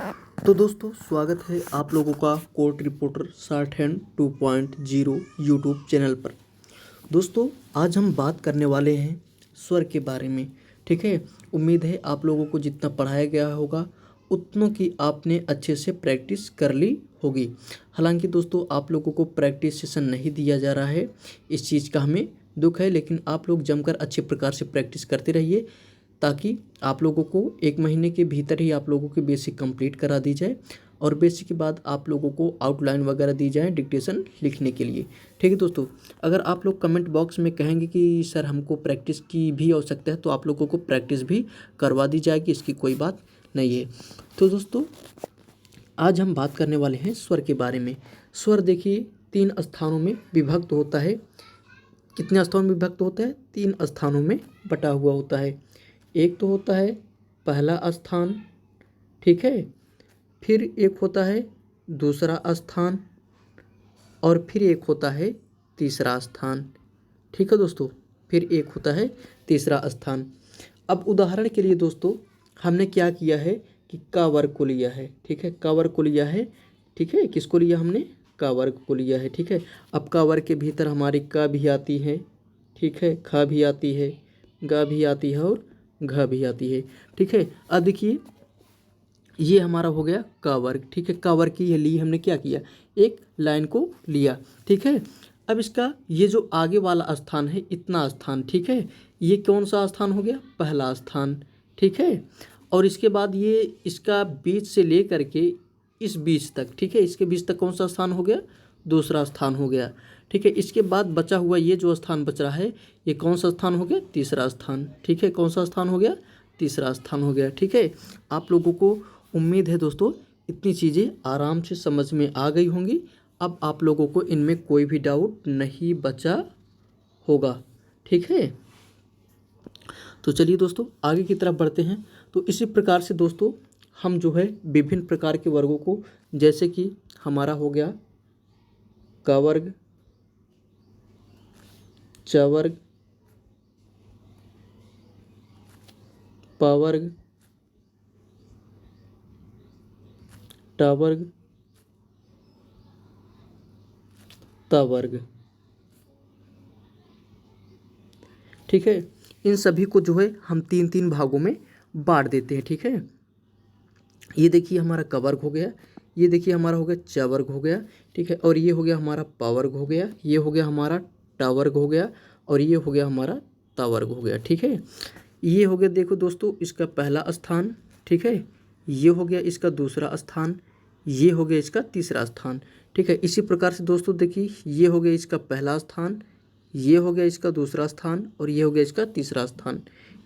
तो दोस्तों स्वागत है आप लोगों का court reporter short hand 2.0 YouTube channel पर। दोस्तों आज हम बात करने वाले हैं स्वर के बारे में। ठीक है, उम्मीद है आप लोगों को जितना पढ़ाया गया होगा उतनों की आपने अच्छे से प्रैक्टिस कर ली होगी। हालांकि दोस्तों आप लोगों को प्रैक्टिस सेशन नहीं दिया जा रहा है, इस चीज़ का हमें दुख है, लेकिन आप लोग जमकर अच्छे प्रकार से प्रैक्टिस करते रहिए ताकि आप लोगों को 1 महीने के भीतर ही आप लोगों की बेसिक कंप्लीट करा दी जाए और बेसिक के बाद आप लोगों को आउटलाइन वगैरह दी जाए डिक्टेशन लिखने के लिए। ठीक है दोस्तों, अगर आप लोग कमेंट बॉक्स में कहेंगे कि सर हमको प्रैक्टिस की भी आवश्यकता है तो आप लोगों को प्रैक्टिस भी करवा दी जाएगी, इसकी कोई बात नहीं है। तो दोस्तों आज हम बात करने वाले हैं स्वर के बारे में। स्वर देखिए 3 स्थानों में विभक्त होता है। कितने स्थानों में विभक्त होता है? 3 स्थानों में बटा हुआ होता है। एक तो होता है पहला स्थान, ठीक है, फिर एक होता है दूसरा स्थान और फिर एक होता है तीसरा स्थान। ठीक है दोस्तों, फिर एक होता है तीसरा स्थान। अब उदाहरण के लिए दोस्तों हमने क्या किया है कि क वर्ग को लिया है। ठीक है, क वर्ग को लिया है। ठीक है, किसको लिया हमने? क वर्ग को लिया है। ठीक है, अब क वर्ग के भीतर हमारी क भी आती है, ठीक है, ख भी आती है, ग भी आती है और घ भी आती है। ठीक है, अब देखिए ये हमारा हो गया क वर्ग। ठीक है, क वर्ग की ये ली हमने क्या किया, एक लाइन को लिया। ठीक है, अब इसका ये जो आगे वाला स्थान है इतना स्थान, ठीक है, ये कौन सा स्थान हो गया? पहला स्थान। ठीक है, और इसके बाद ये इसका बीच से ले करके इस बीच तक, ठीक है, इसके बीच तक कौन सा स्थान हो गया? दूसरा स्थान हो गया। ठीक है, इसके बाद बचा हुआ ये जो स्थान बच रहा है ये कौन सा स्थान हो गया? तीसरा स्थान। ठीक है, कौन सा स्थान हो गया? तीसरा स्थान हो गया। ठीक है, आप लोगों को उम्मीद है दोस्तों इतनी चीज़ें आराम से समझ में आ गई होंगी। अब आप लोगों को इनमें कोई भी डाउट नहीं बचा होगा। ठीक है, तो चलिए दोस्तों आगे की तरफ बढ़ते हैं। तो इसी प्रकार से दोस्तों हम जो है विभिन्न प्रकार के वर्गों को, जैसे कि हमारा हो गया क वर्ग, च वर्ग, प वर्ग, ट वर्ग, त वर्ग। ठीक है, इन सभी को जो है हम 3-3 भागों में बांट देते हैं। ठीक है, ये देखिए हमारा क वर्ग हो गया, ये देखिए हमारा हो गया च वर्ग हो गया, ठीक है, और ये हो गया हमारा प वर्ग हो गया, ये हो गया हमारा ट वर्ग हो गया और ये हो गया हमारा त वर्ग हो गया। ठीक है, ये हो गया देखो दोस्तों इसका पहला स्थान, ठीक है, ये हो गया इसका दूसरा स्थान, ये हो गया इसका तीसरा स्थान। ठीक है, इसी प्रकार से दोस्तों देखिए ये हो गया इसका पहला स्थान, ये हो गया इसका दूसरा स्थान और ये हो गया इसका तीसरा स्थान।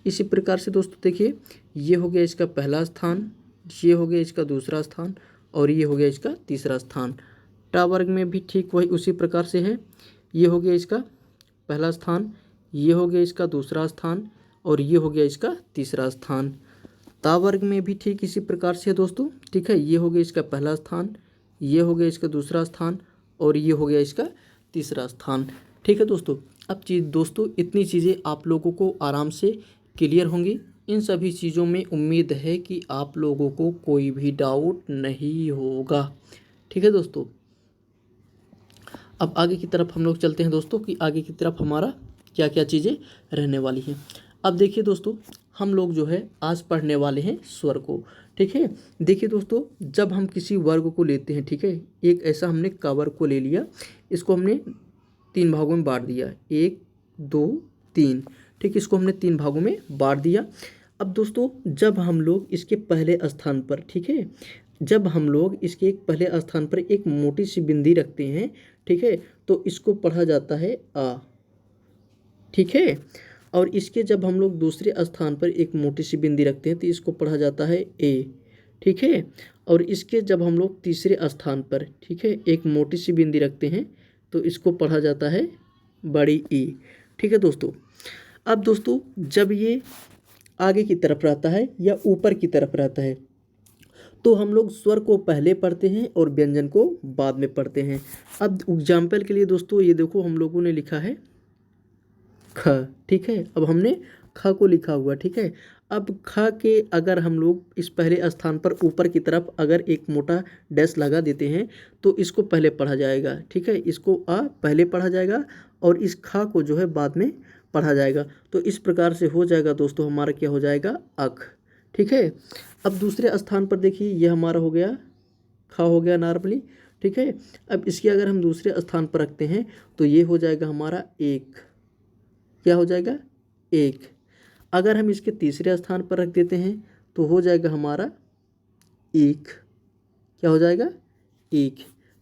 इसी प्रकार से दोस्तों देखिए ये हो गया इसका पहला स्थान, ये हो गया इसका दूसरा स्थान और ये हो गया इसका तीसरा स्थान। ट वर्ग में भी ठीक वही उसी प्रकार से है, ये हो गया इसका पहला स्थान, ये हो गया इसका दूसरा स्थान और ये हो गया इसका तीसरा स्थान। ता वर्ग में भी ठीक इसी प्रकार से है दोस्तों। ठीक है, ये हो गया इसका पहला स्थान, ये हो गया इसका दूसरा स्थान और ये हो गया इसका तीसरा स्थान। ठीक है दोस्तों, अब दोस्तों इतनी चीज़ें आप लोगों को आराम से क्लियर होंगी। इन सभी चीज़ों में उम्मीद है कि आप लोगों को कोई भी डाउट नहीं होगा। ठीक है दोस्तों, अब आगे की तरफ हम लोग चलते हैं दोस्तों कि आगे की तरफ हमारा क्या क्या चीज़ें रहने वाली हैं। अब देखिए दोस्तों हम लोग जो है आज पढ़ने वाले हैं स्वर को। ठीक है, देखिए दोस्तों जब हम किसी वर्ग को लेते हैं, ठीक है, एक ऐसा हमने क वर्ग को ले लिया, इसको हमने 3 भागों में बांट दिया, 1 2 3। ठीक, इसको हमने 3 भागों में बांट दिया। अब दोस्तों जब हम लोग इसके पहले स्थान पर, ठीक है, जब हम लोग इसके एक पहले स्थान पर एक मोटी सी बिंदी रखते हैं, ठीक है, तो इसको पढ़ा जाता है आ। ठीक है, और इसके जब हम लोग दूसरे स्थान पर एक मोटी सी बिंदी रखते हैं तो इसको पढ़ा जाता है ए। ठीक है, और इसके जब हम लोग तीसरे स्थान पर, ठीक है, एक मोटी सी बिंदी रखते हैं तो इसको पढ़ा जाता है बड़ी ई। ठीक है दोस्तों, अब दोस्तों जब ये आगे की तरफ रहता है या ऊपर की तरफ रहता है तो हम लोग स्वर को पहले पढ़ते हैं और व्यंजन को बाद में पढ़ते हैं। अब एग्जाम्पल के लिए दोस्तों ये देखो हम लोगों ने लिखा है ख, ठीक है, अब हमने ख को लिखा हुआ, ठीक है, अब ख के अगर हम लोग इस पहले स्थान पर ऊपर की तरफ अगर एक मोटा डैश लगा देते हैं तो इसको पहले पढ़ा जाएगा, ठीक है, इसको आ पहले पढ़ा जाएगा और इस ख को जो है बाद में पढ़ा जाएगा। तो इस प्रकार से हो जाएगा दोस्तों, हमारा क्या हो जाएगा, अख, ठीक है। अब दूसरे स्थान पर देखिए ये हमारा हो गया ख हो गया नॉर्मली, ठीक है। अब इसके अगर हम दूसरे स्थान पर रखते हैं तो ये हो जाएगा हमारा एक, क्या हो जाएगा, एक। अगर हम इसके तीसरे स्थान पर रख देते हैं तो हो जाएगा हमारा एक, क्या हो जाएगा, एक,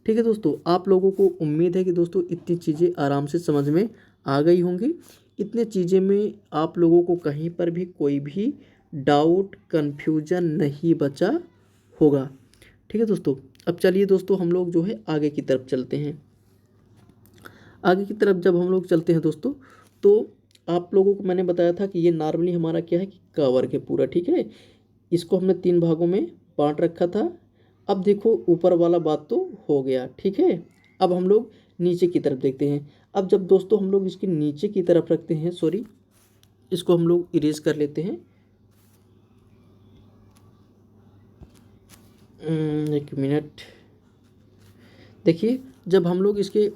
ठीक है दोस्तों। आप लोगों को उम्मीद है कि दोस्तों इतनी चीज़ें आराम से समझ में आ गई होंगी। इतने चीज़ें में आप लोगों को कहीं पर भी कोई भी डाउट कन्फ्यूजन नहीं बचा होगा, ठीक है दोस्तों। अब चलिए दोस्तों हम लोग जो है आगे की तरफ चलते हैं। आगे की तरफ जब हम लोग चलते हैं दोस्तों तो आप लोगों को मैंने बताया था कि ये नॉर्मली हमारा क्या है कि क वर्ग है पूरा, ठीक है। इसको हमने 3 भागों में बांट रखा था। अब देखो ऊपर वाला बात तो हो गया, ठीक है। अब हम लोग नीचे की तरफ देखते हैं। अब जब दोस्तों हम लोग इसके नीचे की तरफ रखते हैं, सॉरी इसको हम लोग इरेज कर लेते हैं, एक मिनट। देखिए जब हम लोग इसके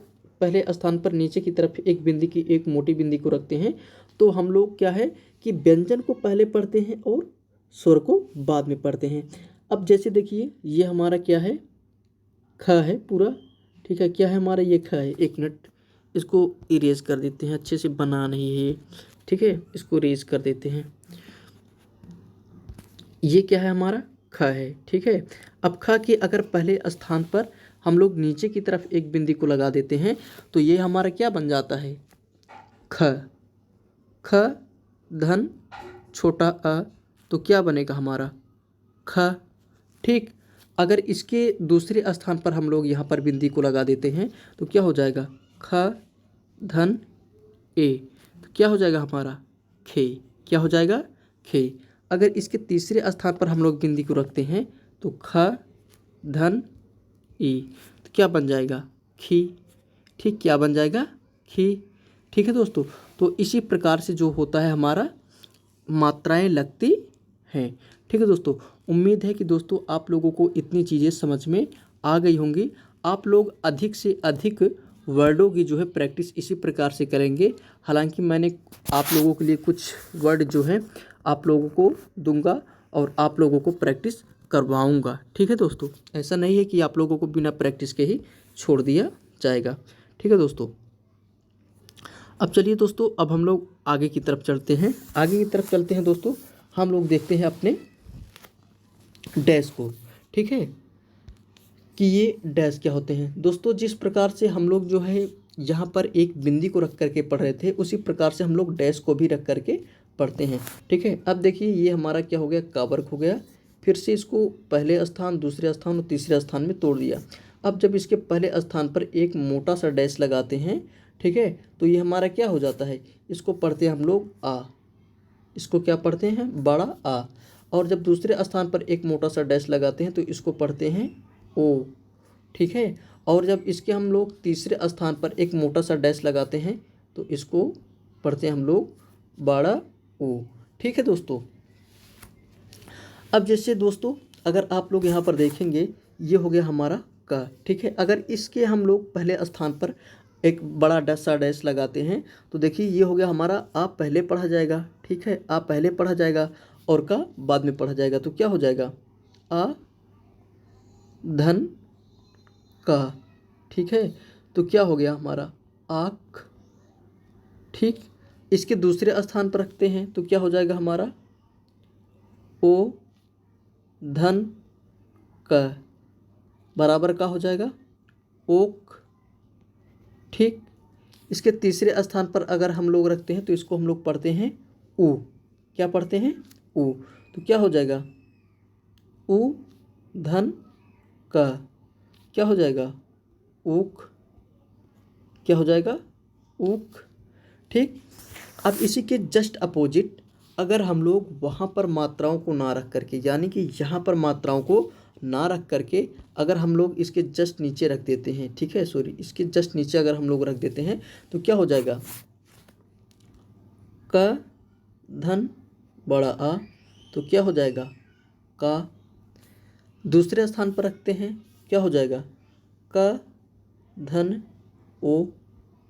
पहले स्थान पर नीचे की तरफ एक बिंदी की एक मोटी बिंदी को रखते हैं तो हम लोग क्या है कि व्यंजन को पहले पढ़ते हैं और स्वर को बाद में पढ़ते हैं। अब जैसे देखिए ये हमारा क्या है, ख है पूरा, ठीक है, क्या है हमारा ये ख है। एक मिनट इसको इरेज कर देते हैं, अच्छे से बना नहीं है, ठीक है, इसको इरेज कर देते हैं। ये क्या है हमारा ख है, ठीक है। अब ख के अगर पहले स्थान पर हम लोग नीचे की तरफ एक बिंदी को लगा देते हैं तो ये हमारा क्या बन जाता है, ख, ख धन छोटा अ, तो क्या बनेगा हमारा ख, ठीक। अगर इसके दूसरे स्थान पर हम लोग यहाँ पर बिंदी को लगा देते हैं तो क्या हो जाएगा, ख धन ए, तो क्या हो जाएगा हमारा खे, क्या हो जाएगा खे। अगर इसके तीसरे स्थान पर हम लोग बिंदी को रखते हैं तो ख धन ई, तो क्या बन जाएगा खी, ठीक, क्या बन जाएगा खी, ठीक है दोस्तों। तो इसी प्रकार से जो होता है हमारा मात्राएं लगती हैं, ठीक है दोस्तों। उम्मीद है कि दोस्तों आप लोगों को इतनी चीज़ें समझ में आ गई होंगी। आप लोग अधिक से अधिक वर्डों की जो है प्रैक्टिस इसी प्रकार से करेंगे। हालांकि मैंने आप लोगों के लिए कुछ वर्ड जो है आप लोगों को दूंगा और आप लोगों को प्रैक्टिस करवाऊंगा, ठीक है दोस्तों। ऐसा नहीं है कि आप लोगों को बिना प्रैक्टिस के ही छोड़ दिया जाएगा, ठीक है दोस्तों। अब चलिए दोस्तों अब हम लोग आगे की तरफ चलते हैं। आगे की तरफ चलते हैं दोस्तों, हम लोग देखते हैं अपने डैश को, ठीक है, कि ये डैश क्या होते हैं दोस्तों। जिस प्रकार से हम लोग जो है यहाँ पर एक बिंदी को रख करके पढ़ रहे थे उसी प्रकार से हम लोग डैश को भी रख करके पढ़ते हैं, ठीक है। अब देखिए ये हमारा क्या हो गया, का वर्ग हो गया, फिर से इसको पहले स्थान दूसरे स्थान और तीसरे स्थान में तोड़ दिया। अब जब इसके पहले स्थान पर एक मोटा सा डैश लगाते हैं, ठीक है, तो ये हमारा क्या हो जाता है, इसको पढ़ते हैं हम लोग आ, इसको क्या पढ़ते हैं, बड़ा आ। और जब दूसरे स्थान पर एक मोटा सा डैश लगाते हैं तो इसको पढ़ते हैं ओ, ठीक है। और जब इसके हम लोग तीसरे स्थान पर एक मोटा सा डैश लगाते हैं तो इसको पढ़ते हैं हम लोग बड़ा ओ, ठीक है दोस्तों। अब जैसे दोस्तों अगर आप लोग यहाँ पर देखेंगे ये हो गया हमारा का, ठीक है। अगर इसके हम लोग पहले स्थान पर एक बड़ा सा डैश लगाते हैं तो देखिए ये हो गया हमारा आ पहले पढ़ा जाएगा, ठीक है, आ पहले पढ़ा जाएगा और का बाद में पढ़ा जाएगा। तो क्या हो जाएगा आ धन का, ठीक है, तो क्या हो गया हमारा आँख, ठीक। इसके दूसरे स्थान पर रखते हैं तो क्या हो जाएगा हमारा ओ धन क, बराबर का हो जाएगा ओक, ठीक। इसके तीसरे स्थान पर अगर हम लोग रखते हैं तो इसको हम लोग पढ़ते हैं ऊ, क्या पढ़ते हैं ऊ, तो क्या हो जाएगा ऊ धन का, क्या हो जाएगा ऊक, क्या हो जाएगा ऊक, ठीक। अब इसी के जस्ट अपोजिट अगर हम लोग वहाँ पर मात्राओं को ना रख करके, यानी कि यहाँ पर मात्राओं को ना रख करके अगर हम लोग इसके जस्ट नीचे रख देते हैं, ठीक है, सॉरी इसके जस्ट नीचे अगर हम लोग रख देते हैं तो क्या हो जाएगा क धन बड़ा आ, तो क्या हो जाएगा, का। दूसरे स्थान पर रखते हैं, क्या हो जाएगा, क धन ओ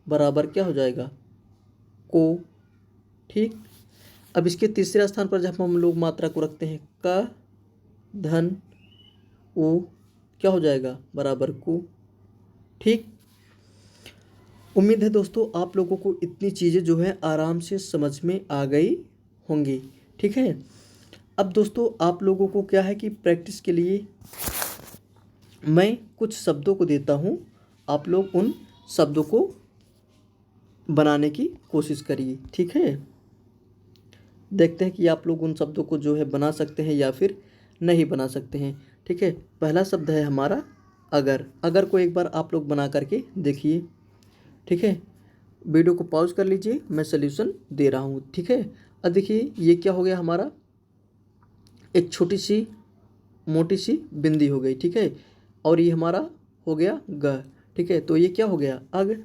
बराबर क्या हो जाएगा, को। ठीक। अब इसके तीसरे स्थान पर जब हम लोग मात्रा को रखते हैं, क धन ओ क्या हो जाएगा, बराबर को। ठीक। उम्मीद है दोस्तों आप लोगों को इतनी चीज़ें जो है आराम से समझ में आ गई होंगी। ठीक है। अब दोस्तों आप लोगों को क्या है कि प्रैक्टिस के लिए मैं कुछ शब्दों को देता हूँ, आप लोग उन शब्दों को बनाने की कोशिश करिए। ठीक है। देखते हैं कि आप लोग उन शब्दों को जो है बना सकते हैं या फिर नहीं बना सकते हैं। ठीक है। पहला शब्द है हमारा अगर। अगर को एक बार आप लोग बना करके देखिए। ठीक है। वीडियो को पॉज कर लीजिए, मैं सल्यूशन दे रहा हूँ। ठीक है। अब देखिए ये क्या हो गया हमारा, एक छोटी सी मोटी सी बिंदी हो गई। ठीक है। और ये हमारा हो गया ग। ठीक है। तो ये क्या हो गया, अग।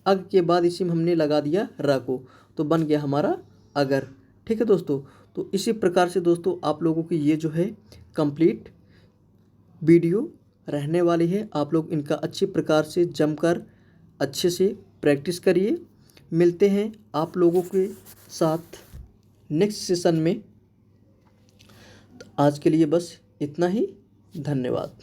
अग के बाद इसी में हमने लगा दिया र को, तो बन गया हमारा अगर। ठीक है दोस्तों। तो इसी प्रकार से दोस्तों आप लोगों की ये जो है कंप्लीट वीडियो रहने वाली है। आप लोग इनका अच्छी प्रकार से जमकर अच्छे से प्रैक्टिस करिए। मिलते हैं आप लोगों के साथ नेक्स्ट सेशन में। तो आज के लिए बस इतना ही। धन्यवाद।